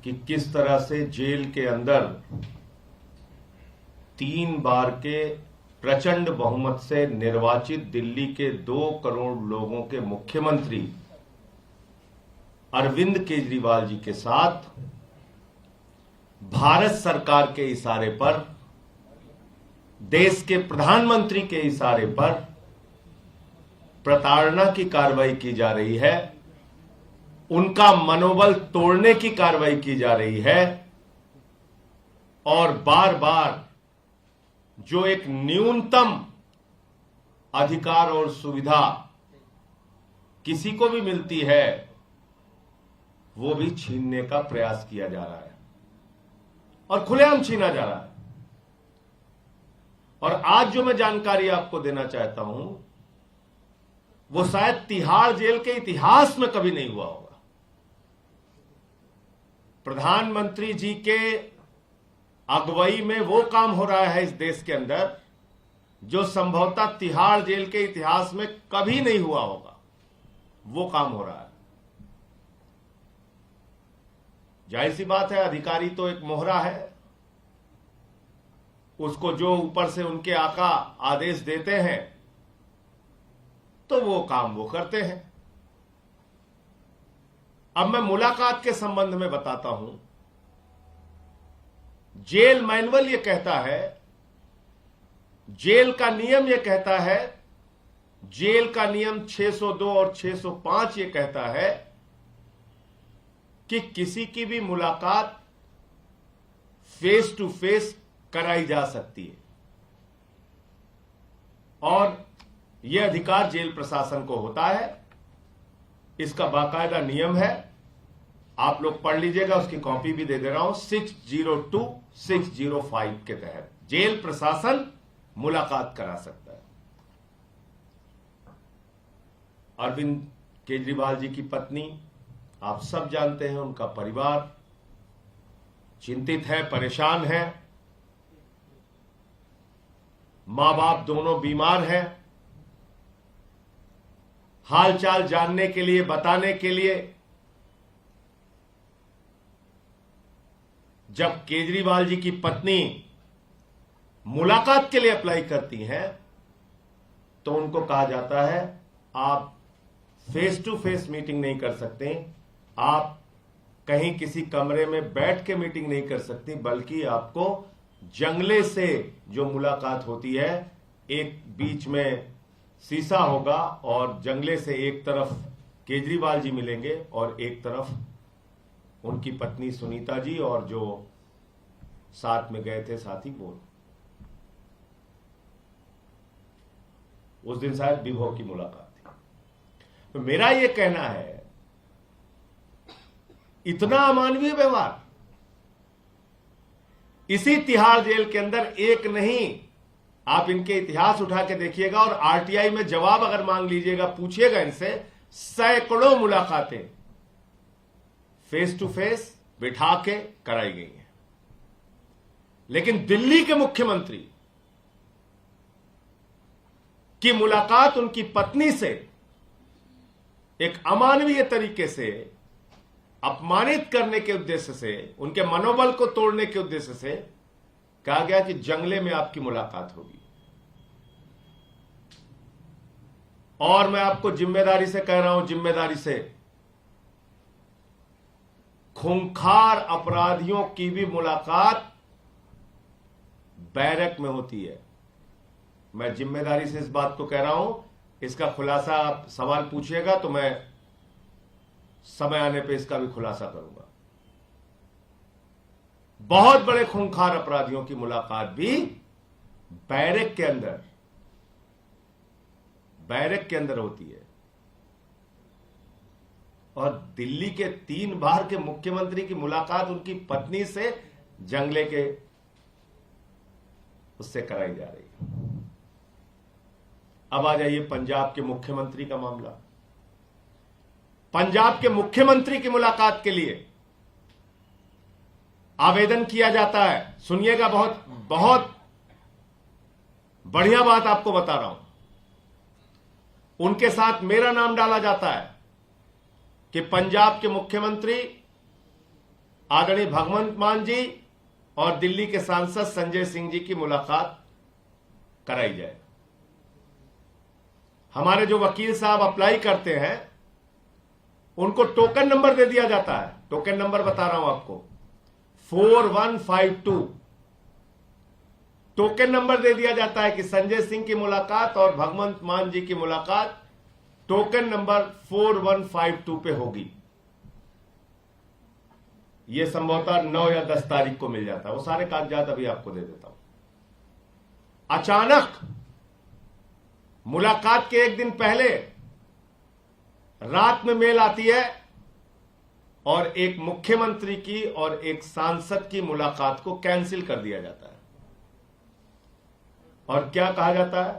कि किस तरह से जेल के अंदर 3 बार के प्रचंड बहुमत से निर्वाचित दिल्ली के 2 करोड़ लोगों के मुख्यमंत्री अरविंद केजरीवाल जी के साथ भारत सरकार के इशारे पर, देश के प्रधानमंत्री के इशारे पर प्रताड़ना की कार्रवाई की जा रही है, उनका मनोबल तोड़ने की कार्रवाई की जा रही है और बार बार जो एक न्यूनतम अधिकार और सुविधा किसी को भी मिलती है वो भी छीनने का प्रयास किया जा रहा है और खुलेआम छीना जा रहा है। और आज जो मैं जानकारी आपको देना चाहता हूं वो शायद तिहाड़ जेल के इतिहास में कभी नहीं हुआ होगा। प्रधानमंत्री जी के अगुवाई में वो काम हो रहा है इस देश के अंदर जो संभवतः तिहाड़ जेल के इतिहास में कभी नहीं हुआ होगा, वो काम हो रहा है। जाहिर सी बात है, अधिकारी तो एक मोहरा है, उसको जो ऊपर से उनके आका आदेश देते हैं तो वो काम वो करते हैं। अब मैं मुलाकात के संबंध में बताता हूं। जेल मैनुअल ये कहता है, जेल का नियम ये कहता है, जेल का नियम 602 और 605 ये कहता है कि किसी की भी मुलाकात फेस टू फेस कराई जा सकती है और यह अधिकार जेल प्रशासन को होता है। इसका बाकायदा नियम है, आप लोग पढ़ लीजिएगा, उसकी कॉपी भी दे दे रहा हूं। 602, 605 के तहत जेल प्रशासन मुलाकात करा सकता है। अरविंद केजरीवाल जी की पत्नी आप सब जानते हैं, उनका परिवार चिंतित है, परेशान है, मां बाप दोनों बीमार हैं। हालचाल जानने के लिए, बताने के लिए जब केजरीवाल जी की पत्नी मुलाकात के लिए अप्लाई करती हैं तो उनको कहा जाता है आप फेस टू फेस मीटिंग नहीं कर सकते, आप कहीं किसी कमरे में बैठ के मीटिंग नहीं कर सकती, बल्कि आपको जंगले से जो मुलाकात होती है, एक बीच में शीशा होगा और जंगले से एक तरफ केजरीवाल जी मिलेंगे और एक तरफ उनकी पत्नी सुनीता जी और जो साथ में गए थे साथी वो। उस दिन शायद विभो की मुलाकात थी। तो मेरा ये कहना है, इतना अमानवीय व्यवहार इसी तिहाड़ जेल के अंदर एक नहीं, आप इनके इतिहास उठा के देखिएगा और आरटीआई में जवाब अगर मांग लीजिएगा, पूछिएगा इनसे, सैकड़ों मुलाकातें फेस टू फेस बिठा के कराई गई हैं। लेकिन दिल्ली के मुख्यमंत्री की मुलाकात उनकी पत्नी से एक अमानवीय तरीके से, अपमानित करने के उद्देश्य से, उनके मनोबल को तोड़ने के उद्देश्य से कहा गया कि जंगले में आपकी मुलाकात होगी। और मैं आपको जिम्मेदारी से कह रहा हूं, जिम्मेदारी से, खूंखार अपराधियों की भी मुलाकात बैरक में होती है। मैं जिम्मेदारी से इस बात को कह रहा हूं, इसका खुलासा आप सवाल पूछिएगा तो मैं समय आने पे इसका भी खुलासा करूंगा। बहुत बड़े खूंखार अपराधियों की मुलाकात भी बैरक के अंदर होती है। और दिल्ली के 3 बार के मुख्यमंत्री की मुलाकात उनकी पत्नी से जंगले के उससे कराई जा रही है। अब आ जाइए पंजाब के मुख्यमंत्री का मामला। पंजाब के मुख्यमंत्री की मुलाकात के लिए आवेदन किया जाता है। सुनिएगा, बहुत बहुत बढ़िया बात आपको बता रहा हूं। उनके साथ मेरा नाम डाला जाता है कि पंजाब के मुख्यमंत्री आदरणीय भगवंत मान जी और दिल्ली के सांसद संजय सिंह जी की मुलाकात कराई जाए। हमारे जो वकील साहब अप्लाई करते हैं उनको टोकन नंबर दे दिया जाता है। टोकन नंबर बता रहा हूं आपको, 4152 टोकन नंबर दे दिया जाता है कि संजय सिंह की मुलाकात और भगवंत मान जी की मुलाकात टोकन नंबर 4152 पे होगी। यह संभवतः 9 या 10 तारीख को मिल जाता है। वो सारे कागजात अभी आपको दे देता हूं। अचानक मुलाकात के एक दिन पहले रात में मेल आती है और एक मुख्यमंत्री की और एक सांसद की मुलाकात को कैंसिल कर दिया जाता है। और क्या कहा जाता है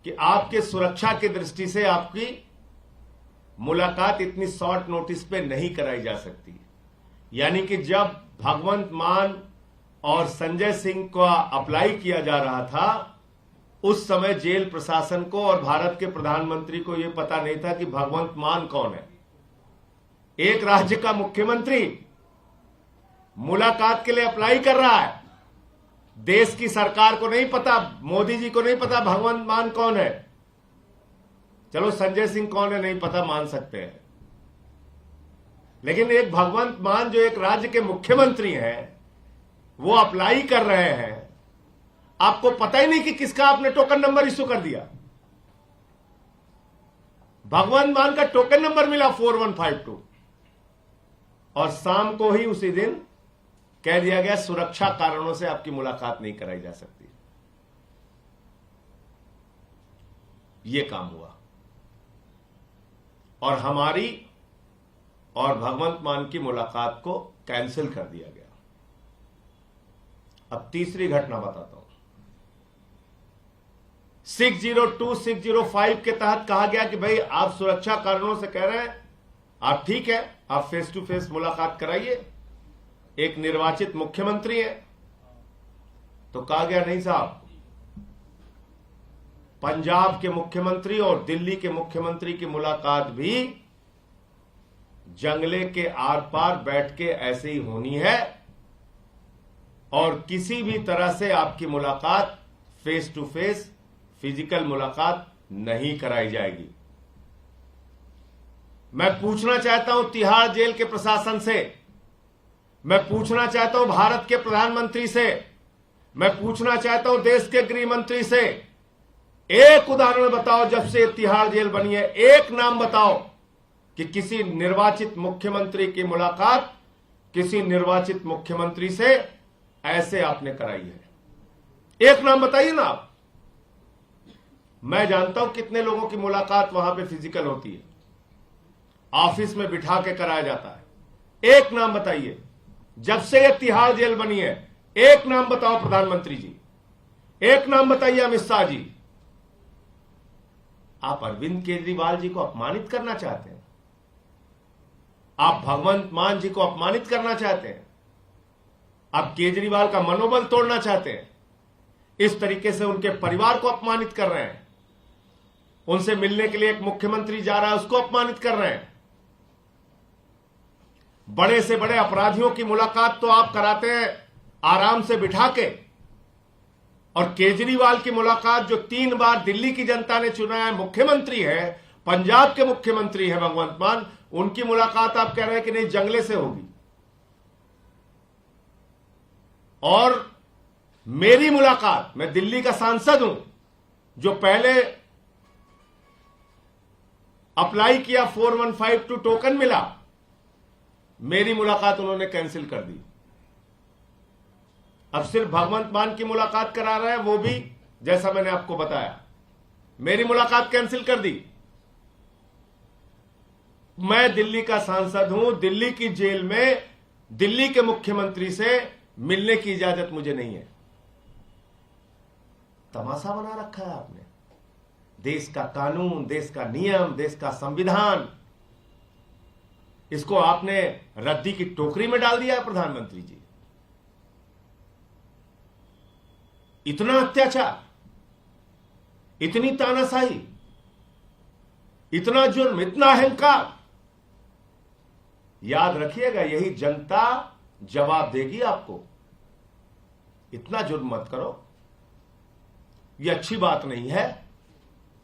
कि आपके सुरक्षा की दृष्टि से आपकी मुलाकात इतनी शॉर्ट नोटिस पे नहीं कराई जा सकती। यानी कि जब भगवंत मान और संजय सिंह को अप्लाई किया जा रहा था उस समय जेल प्रशासन को और भारत के प्रधानमंत्री को यह पता नहीं था कि भगवंत मान कौन है। एक राज्य का मुख्यमंत्री मुलाकात के लिए अप्लाई कर रहा है। देश की सरकार को नहीं पता, मोदी जी को नहीं पता भगवंत मान कौन है। चलो संजय सिंह कौन है नहीं पता, मान सकते हैं, लेकिन एक भगवंत मान जो एक राज्य के मुख्यमंत्री हैं वो अप्लाई कर रहे हैं। आपको पता ही नहीं कि किसका आपने टोकन नंबर इश्यू कर दिया। भगवंत मान का टोकन नंबर मिला 4152 और शाम को ही उसी दिन कह दिया गया सुरक्षा कारणों से आपकी मुलाकात नहीं कराई जा सकती। यह काम हुआ और हमारी और भगवंत मान की मुलाकात को कैंसिल कर दिया गया। अब तीसरी घटना बताता हूं। 602, 605 के तहत कहा गया कि भाई आप सुरक्षा कारणों से कह रहे हैं, आप ठीक है, आप फेस टू फेस मुलाकात कराइए, एक निर्वाचित मुख्यमंत्री है। तो कहा गया नहीं साहब, पंजाब के मुख्यमंत्री और दिल्ली के मुख्यमंत्री की मुलाकात भी जंगले के आर पार बैठ के ऐसे ही होनी है और किसी भी तरह से आपकी मुलाकात फेस टू फेस फिजिकल मुलाकात नहीं कराई जाएगी। मैं पूछना चाहता हूं तिहाड़ जेल के प्रशासन से, मैं पूछना चाहता हूं भारत के प्रधानमंत्री से, मैं पूछना चाहता हूं देश के गृह मंत्री से, एक उदाहरण बताओ जब से तिहाड़ जेल बनी है, एक नाम बताओ कि किसी निर्वाचित मुख्यमंत्री की मुलाकात किसी निर्वाचित मुख्यमंत्री से ऐसे आपने कराई है। एक नाम बताइए ना आप। मैं जानता हूं कितने लोगों की मुलाकात वहां पे फिजिकल होती है, ऑफिस में बिठा के कराया जाता है। एक नाम बताइए जब से यह तिहाड़ जेल बनी है, एक नाम बताओ प्रधानमंत्री जी, एक नाम बताइए अमित शाह जी। आप अरविंद केजरीवाल जी को अपमानित करना चाहते हैं, आप भगवंत मान जी को अपमानित करना चाहते हैं, आप केजरीवाल का मनोबल तोड़ना चाहते हैं, इस तरीके से उनके परिवार को अपमानित कर रहे हैं। उनसे मिलने के लिए एक मुख्यमंत्री जा रहा है उसको अपमानित कर रहे हैं। बड़े से बड़े अपराधियों की मुलाकात तो आप कराते हैं आराम से बिठा के, और केजरीवाल की मुलाकात जो 3 बार दिल्ली की जनता ने चुना है, मुख्यमंत्री है, पंजाब के मुख्यमंत्री है भगवंत मान, उनकी मुलाकात आप कह रहे हैं कि नहीं जंगले से होगी। और मेरी मुलाकात, मैं दिल्ली का सांसद हूं जो पहले अप्लाई किया 4152 टोकन मिला, मेरी मुलाकात उन्होंने कैंसिल कर दी। अब सिर्फ भगवंत मान की मुलाकात करा रहे हैं, वो भी जैसा मैंने आपको बताया मेरी मुलाकात कैंसिल कर दी। मैं दिल्ली का सांसद हूं, दिल्ली की जेल में दिल्ली के मुख्यमंत्री से मिलने की इजाजत मुझे नहीं है। तमाशा बना रखा है आपने। देश का कानून, देश का नियम, देश का संविधान, इसको आपने रद्दी की टोकरी में डाल दिया है प्रधानमंत्री जी। इतना अत्याचार, इतनी तानाशाही, इतना जुर्म, इतना अहंकार, याद रखिएगा, यही जनता जवाब देगी आपको। इतना जुर्म मत करो, ये अच्छी बात नहीं है।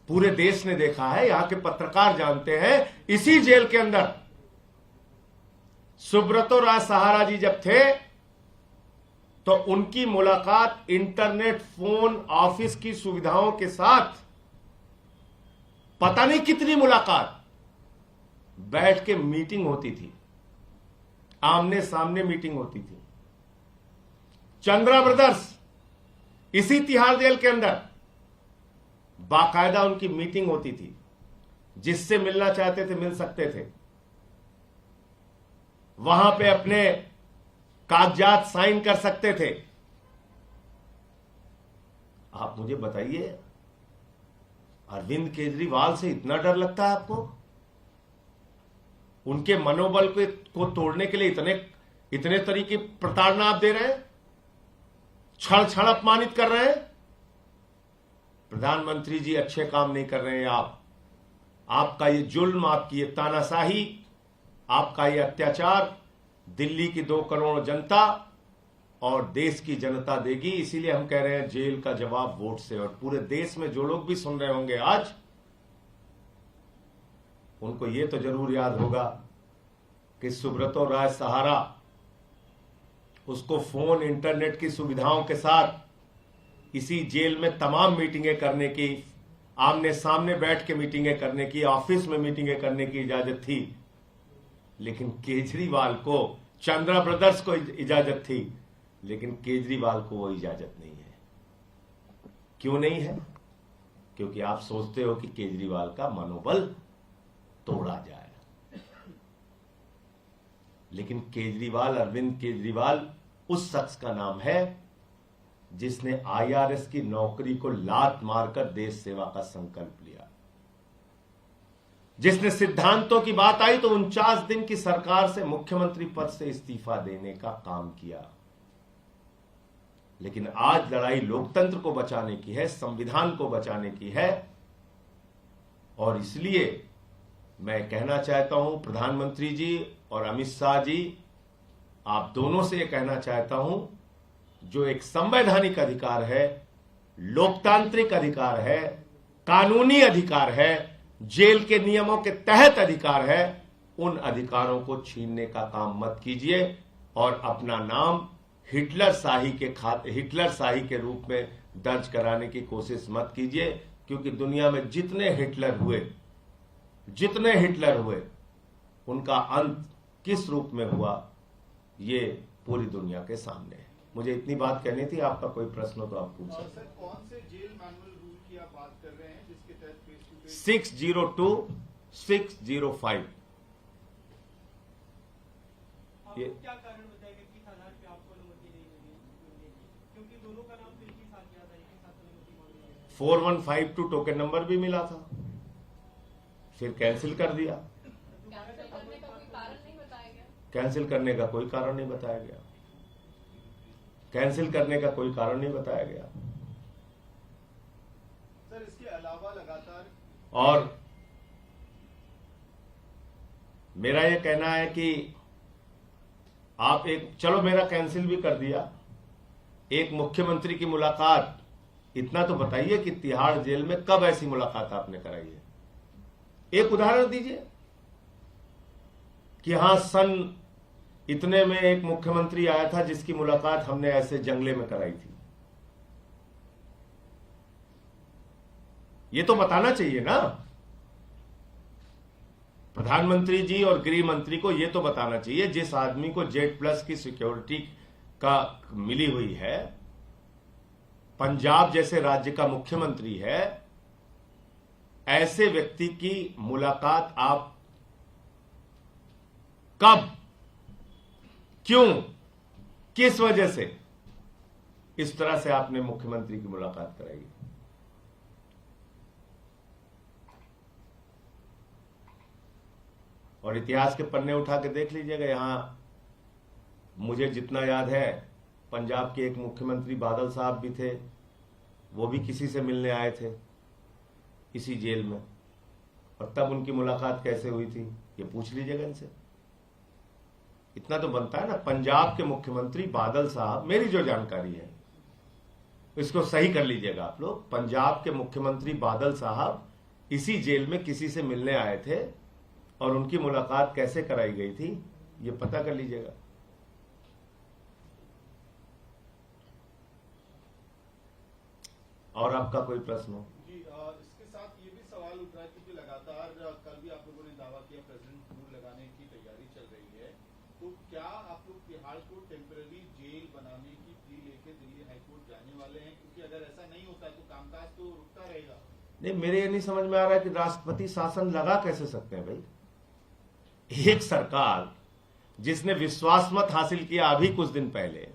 पूरे देश ने देखा है, यहां के पत्रकार जानते हैं, इसी जेल के अंदर सुब्रतो राय सहारा जी जब थे तो उनकी मुलाकात इंटरनेट, फोन, ऑफिस की सुविधाओं के साथ, पता नहीं कितनी मुलाकात, बैठ के मीटिंग होती थी, आमने सामने मीटिंग होती थी। चंद्रा ब्रदर्स इसी तिहाड़ जेल के अंदर बाकायदा उनकी मीटिंग होती थी, जिससे मिलना चाहते थे मिल सकते थे, वहां पे अपने कागजात साइन कर सकते थे। आप मुझे बताइए, अरविंद केजरीवाल से इतना डर लगता है आपको? उनके मनोबल को तोड़ने के लिए इतने तरीके प्रताड़ना आप दे रहे हैं, क्षण क्षण अपमानित कर रहे हैं। प्रधानमंत्री जी अच्छे काम नहीं कर रहे हैं आपका ये जुल्म, आपकी ये तानाशाही, आपका ये अत्याचार दिल्ली की 2 करोड़ जनता और देश की जनता देगी। इसीलिए हम कह रहे हैं जेल का जवाब वोट से। और पूरे देश में जो लोग भी सुन रहे होंगे आज, उनको ये तो जरूर याद होगा कि सुब्रतो राय सहारा, उसको फोन, इंटरनेट की सुविधाओं के साथ इसी जेल में तमाम मीटिंगें करने की, आमने सामने बैठ के मीटिंगें करने की, ऑफिस में मीटिंगें करने की इजाजत थी। लेकिन केजरीवाल को, चंद्रा ब्रदर्स को इजाजत थी, लेकिन केजरीवाल को वो इजाजत नहीं है। क्यों नहीं है? क्योंकि आप सोचते हो कि केजरीवाल का मनोबल तोड़ा जाए। लेकिन केजरीवाल, अरविंद केजरीवाल उस शख्स का नाम है जिसने आईआरएस की नौकरी को लात मारकर देश सेवा का संकल्प लिया, जिसने सिद्धांतों की बात आई तो 49 दिन की सरकार से मुख्यमंत्री पद से इस्तीफा देने का काम किया। लेकिन आज लड़ाई लोकतंत्र को बचाने की है, संविधान को बचाने की है। और इसलिए मैं कहना चाहता हूं प्रधानमंत्री जी और अमित शाह जी, आप दोनों से यह कहना चाहता हूं, जो एक संवैधानिक अधिकार है, लोकतांत्रिक अधिकार है, कानूनी अधिकार है, जेल के नियमों के तहत अधिकार है, उन अधिकारों को छीनने का काम मत कीजिए और अपना नाम हिटलर शाही के रूप में दर्ज कराने की कोशिश मत कीजिए। क्योंकि दुनिया में जितने हिटलर हुए उनका अंत किस रूप में हुआ, ये पूरी दुनिया के सामने है। मुझे इतनी बात कहनी थी। आपका कोई प्रश्न हो तो आप पूछ सकते हैं। सर, कौन से जेल मैनुअल रूल की आप बात कर रहे हैं जिसके तहत फेस टू फेस? 602, 605। ये क्या कारण बताएगा कि आधार पे आपको अनुमति नहीं मिली? क्योंकि दोनों का नाम एक ही साथ दिया था, एक ही साथ अनुमति मांगी है। 4152 टोकन नंबर भी मिला था, फिर कैंसिल कर दिया। कैंसिल करने का कोई कारण नहीं बताया गया। कैंसिल करने का कोई कारण नहीं बताया गया। सर, इसके अलावा लगातार, और मेरा यह कहना है कि आप चलो मेरा कैंसिल भी कर दिया, एक मुख्यमंत्री की मुलाकात, इतना तो बताइए कि तिहाड़ जेल में कब ऐसी मुलाकात आपने कराई है? एक उदाहरण दीजिए कि हां, सन इतने में एक मुख्यमंत्री आया था जिसकी मुलाकात हमने ऐसे जंगले में कराई थी। ये तो बताना चाहिए ना। प्रधानमंत्री जी और गृह मंत्री को यह तो बताना चाहिए, जिस आदमी को जेड+ की सिक्योरिटी का मिली हुई है, पंजाब जैसे राज्य का मुख्यमंत्री है, ऐसे व्यक्ति की मुलाकात आप कब, क्यों, किस वजह से इस तरह से आपने मुख्यमंत्री की मुलाकात कराई? और इतिहास के पन्ने उठा के देख लीजिएगा। यहां मुझे जितना याद है, पंजाब के एक मुख्यमंत्री बादल साहब भी थे, वो भी किसी से मिलने आए थे इसी जेल में, और तब उनकी मुलाकात कैसे हुई थी ये पूछ लीजिएगा इनसे। इतना तो बनता है ना। पंजाब के मुख्यमंत्री बादल साहब, मेरी जो जानकारी है इसको सही कर लीजिएगा आप लोग, पंजाब के मुख्यमंत्री बादल साहब इसी जेल में किसी से मिलने आए थे और उनकी मुलाकात कैसे कराई गई थी ये पता कर लीजिएगा। और आपका कोई प्रश्न हो? जी, इसके साथ ये भी सवाल उठ रहा है क्योंकि लगातार कल भी आप लोगों ने दावा किया प्रेसिडेंट रूल लगाने की तैयारी चल रही है, तो क्या आप लोग तिहाड़ को टेम्पररी जेल बनाने की प्ली लेके दिल्ली हाईकोर्ट जाने वाले हैं? क्योंकि अगर ऐसा नहीं होता तो कामकाज तो रुकता रहेगा। नहीं, मेरे ये नहीं समझ में आ रहा है कि राष्ट्रपति शासन लगा कैसे सकते हैं भाई। एक सरकार जिसने विश्वास मत हासिल किया अभी कुछ दिन पहले,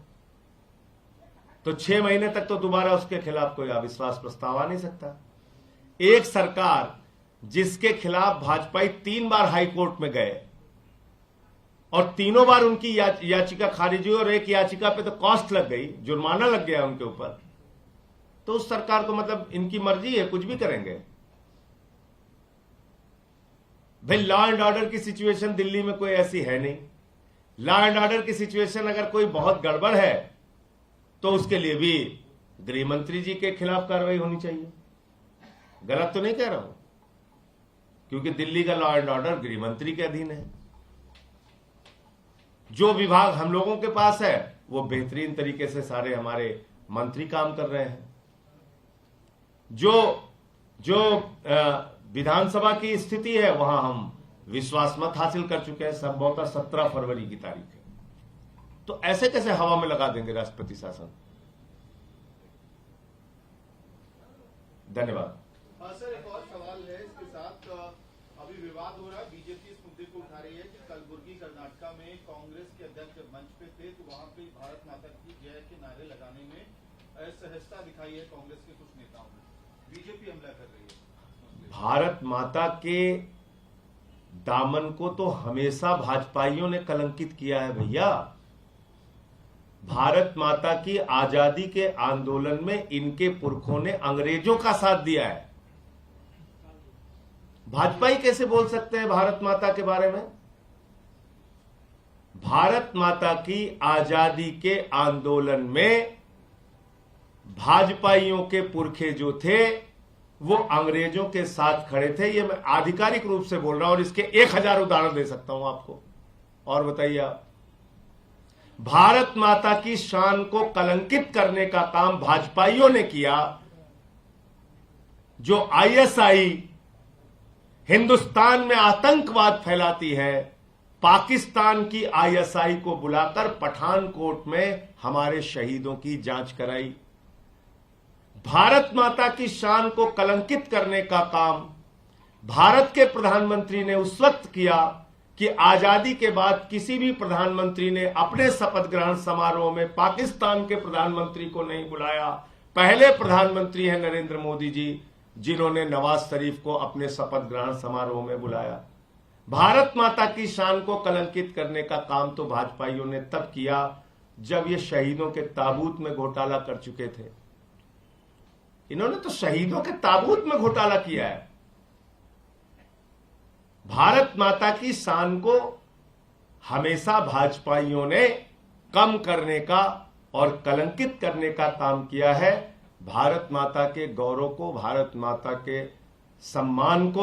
तो 6 महीने तक तो दोबारा उसके खिलाफ कोई अविश्वास प्रस्ताव आ नहीं सकता। एक सरकार जिसके खिलाफ भाजपाई 3 बार हाई कोर्ट में गए और तीनों बार उनकी याचिका खारिज हुई और एक याचिका पे तो कॉस्ट लग गई, जुर्माना लग गया उनके ऊपर, तो उस सरकार को मतलब इनकी मर्जी है, कुछ भी करेंगे भाई। लॉ एंड ऑर्डर की सिचुएशन दिल्ली में कोई ऐसी है नहीं। लॉ एंड ऑर्डर की सिचुएशन अगर कोई बहुत गड़बड़ है तो उसके लिए भी गृह मंत्री जी के खिलाफ कार्रवाई होनी चाहिए। गलत तो नहीं कह रहा हूं, क्योंकि दिल्ली का लॉ एंड ऑर्डर गृह मंत्री के अधीन है। जो विभाग हम लोगों के पास है वो बेहतरीन तरीके से सारे हमारे मंत्री काम कर रहे हैं। जो विधानसभा की स्थिति है वहां हम विश्वास मत हासिल कर चुके हैं, संभवतः 17 फरवरी की तारीख है। तो ऐसे कैसे हवा में लगा देंगे राष्ट्रपति शासन? धन्यवाद। सर, एक और सवाल है इसके साथ। अभी विवाद हो रहा है, बीजेपी इस मुद्दे को उठा रही है कि कलबुर्गी कर्नाटका में कांग्रेस के अध्यक्ष जब मंच पे थे तो वहां पे भारत माता की जय के नारे लगाने में असहजता दिखाई है कांग्रेस के कुछ नेताओं ने। बीजेपी हमला कर रही है। भारत माता के दामन को तो हमेशा भाजपाइयों ने कलंकित किया है भैया। भारत माता की आजादी के आंदोलन में इनके पुरखों ने अंग्रेजों का साथ दिया है। भाजपाई कैसे बोल सकते हैं भारत माता के बारे में? भारत माता की आजादी के आंदोलन में भाजपाइयों के पुरखे जो थे वो अंग्रेजों के साथ खड़े थे। ये मैं आधिकारिक रूप से बोल रहा हूं और इसके 1000 उदाहरण दे सकता हूं आपको। और बताइए आप, भारत माता की शान को कलंकित करने का काम भाजपाइयों ने किया। जो आईएसआई हिंदुस्तान में आतंकवाद फैलाती है, पाकिस्तान की आईएसआई को बुलाकर पठानकोट में हमारे शहीदों की जांच कराई। भारत माता की शान को कलंकित करने का काम भारत के प्रधानमंत्री ने उस वक्त किया कि आजादी के बाद किसी भी प्रधानमंत्री ने अपने शपथ ग्रहण समारोह में पाकिस्तान के प्रधानमंत्री को नहीं बुलाया। पहले प्रधानमंत्री हैं नरेंद्र मोदी जी जिन्होंने नवाज शरीफ को अपने शपथ ग्रहण समारोह में बुलाया। भारत माता की शान को कलंकित करने का काम तो भाजपाइयों ने तब किया जब ये शहीदों के ताबूत में घोटाला कर चुके थे। इन्होंने तो शहीदों के ताबूत में घोटाला किया है। भारत माता की शान को हमेशा भाजपाइयों ने कम करने का और कलंकित करने का काम किया है। भारत माता के गौरव को, भारत माता के सम्मान को